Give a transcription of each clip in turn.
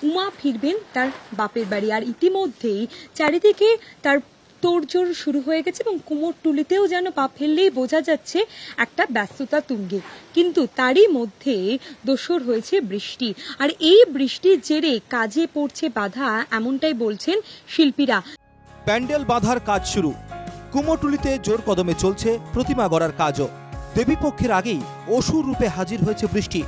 উমা ফিরবেন তার বাপের বাড়ি। আর ইতিমধ্যেই চারিদিকে তার তোড়জোড় শুরু হয়ে গেছে এবং কুমোরটুলিতেও যেন পা ফেললেই বোঝা যাচ্ছে একটা ব্যস্ততা তুঙ্গে। কিন্তু তারই মধ্যে দোসর হয়েছে বৃষ্টি, আর এই বৃষ্টির জেরে কাজে পড়ছে বাধা, এমনটাই বলছেন শিল্পীরা। প্যান্ডেল বাঁধার কাজ শুরু, কুমোরটুলিতে জোর কদমে চলছে প্রতিমা গড়ার কাজও। দেবীপক্ষের আগেই অসুর রূপে হাজির হয়েছে বৃষ্টি।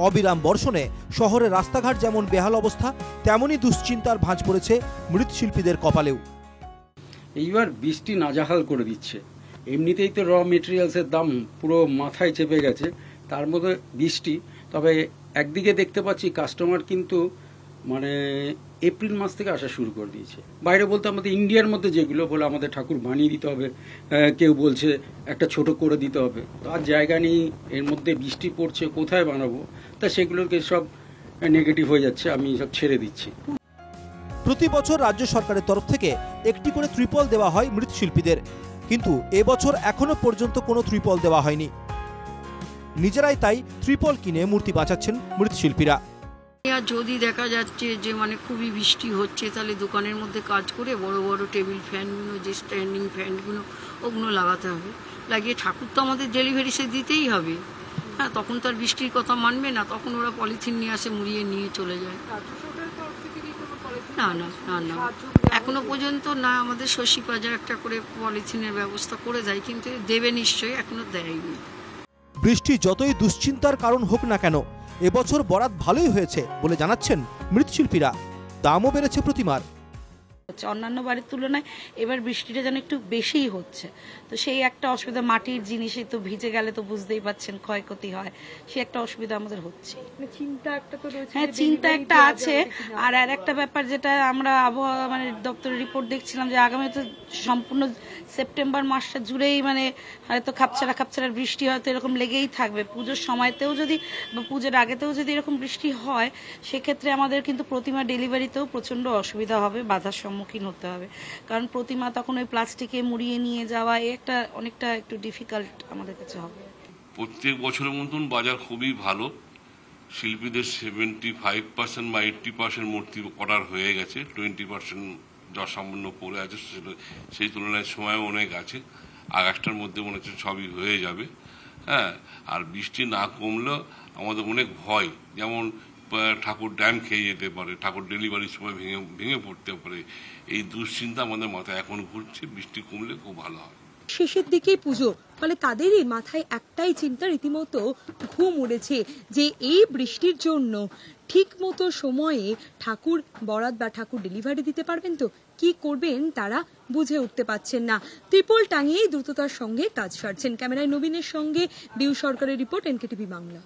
অবিরাম বর্ষণে শহরের রাস্তাঘাট যেমন বেহাল অবস্থা, তেমনই দুশ্চিন্তার ভাঁজ পড়েছে মৃৎশিল্পীদের কপালেও। এইবার বৃষ্টি নাজাহাল করে দিচ্ছে। এমনিতেই তো র মেটেরিয়ালসের দাম পুরো মাথায় চেপে গেছে, তার মধ্যে বৃষ্টি। তবে একদিকে দেখতে পাচ্ছি কাস্টমার কিন্তু মানে এপ্রিল মাস থেকে আসা শুরু করে দিয়েছে। বাইরে বলতে আমাদের ইন্ডিয়ার মধ্যে যেগুলো বলে আমাদের ঠাকুর বানিয়ে দিতে হবে, কেউ বলছে একটা ছোট করে দিতে হবে, তার জায়গা নেই, এর মধ্যে বৃষ্টি পড়ছে, কোথায় বানাবো, তা সেগুলোকে সব নেগেটিভ হয়ে যাচ্ছে, আমি সব ছেড়ে দিচ্ছি। প্রতি বছর রাজ্য সরকারের তরফ থেকে একটি করে ত্রিপল দেওয়া হয় মৃৎশিল্পীদের, কিন্তু এবছর এখনো পর্যন্ত কোনো ত্রিপল দেওয়া হয়নি। নিজেরাই তাই ত্রিপল কিনে মূর্তি বাঁচাচ্ছেন মৃৎশিল্পীরা। যদি দেখা যাচ্ছে যে মানে খুবই বৃষ্টি হচ্ছে, তাহলে দোকানের মধ্যে কাজ করে বড় বড় টেবিল ফ্যানগুলো, যে স্ট্যান্ডিং ফ্যানগুলো, ওগুলো লাগাতে হবে। লাগিয়ে ঠাকুর তো আমাদের ডেলিভারি সে দিতেই হবে। হ্যাঁ, তখন তো আর বৃষ্টির কথা মানবে না, তখন ওরা পলিথিন নিয়ে আসে, মুড়িয়ে নিয়ে চলে যায়। না না না না, এখনো পর্যন্ত না। আমাদের শশী বাজার একটা করে পলিথিনের ব্যবস্থা করে দেয়, কিন্তু দেবে নিশ্চয়ই, এখনো দেয়নি। বৃষ্টি যতই দুশ্চিন্তার কারণ হোক না কেন, এবছর বরাত ভালোই হয়েছে বলে জানাচ্ছেন মৃৎশিল্পীরা। দামও বেড়েছে প্রতিমার। অন্যান্য বাড়ির তুলনায় এবার বৃষ্টিটা যেন একটু বেশিই হচ্ছে, তো সেই একটা অসুবিধা। মাটির জিনিসে তো ভিজে গেলে তো বুঝতেই পাচ্ছেন ক্ষয়ক্ষতি হয়, সে একটা অসুবিধা আমাদের হচ্ছে। হ্যাঁ, চিন্তা একটা আছে। আর একটা ব্যাপার যেটা আমরা আবহাওয়া মানে দপ্তরের রিপোর্ট দেখছিলাম, যে আগামী তো সম্পূর্ণ সেপ্টেম্বর মাসটা জুড়েই মানে হয়তো খাপছাড়া বৃষ্টি হয়তো এরকম লেগেই থাকবে। পুজোর সময়তেও যদি বা পুজোর আগেতেও যদি এরকম বৃষ্টি হয়, সেক্ষেত্রে আমাদের কিন্তু প্রতিমা ডেলিভারিতেও প্রচন্ড অসুবিধা হবে, বাধার সম্মুখীন হতে হবে। কারণ প্রতিমা তখন ওই প্লাস্টিকে মুড়িয়ে নিয়ে যাওয়া, একটা অনেকটা একটু ডিফিকাল্ট আমাদের কাছে হবে। প্রত্যেক বছরের মতন বাজার খুবই ভালো। শিল্পীদের 75% বা 80% মূর্তি অর্ডার হয়ে গেছে, 20% যা সামান্য পড়ে আছে, সেই তুলনায় সময়ও অনেক আছে। আগস্টের মধ্যে মনে হচ্ছে সবই হয়ে যাবে। হ্যাঁ, আর বৃষ্টি না কমলেও আমাদের অনেক ভয়, যেমন ঠাকুর ড্যাম খেয়ে যেতে পারে, ঠাকুর ডেলিভারির সময় ভেঙে পড়তে পারে, এই দুশ্চিন্তা আমাদের মাথায় এখন ঘুরছে। বৃষ্টি কমলে খুব ভালো হয়। শেষের দিকেই পুজো, ফলে তাদেরই মাথায় একটাই চিন্তা, রীতিমতো ঘুম উড়েছে, যে এই বৃষ্টির জন্য ঠিক মতো সময়ে ঠাকুর বরাত বা ঠাকুর ডেলিভারি দিতে পারবেন তো কি করবেন তারা বুঝে উঠতে পারছেন না। ত্রিপল টাঙিয়েই দ্রুততার সঙ্গে কাজ সারছেন। ক্যামেরায় নবীনের সঙ্গে বিউ সরকারের রিপোর্ট, এনকেটিভি বাংলা।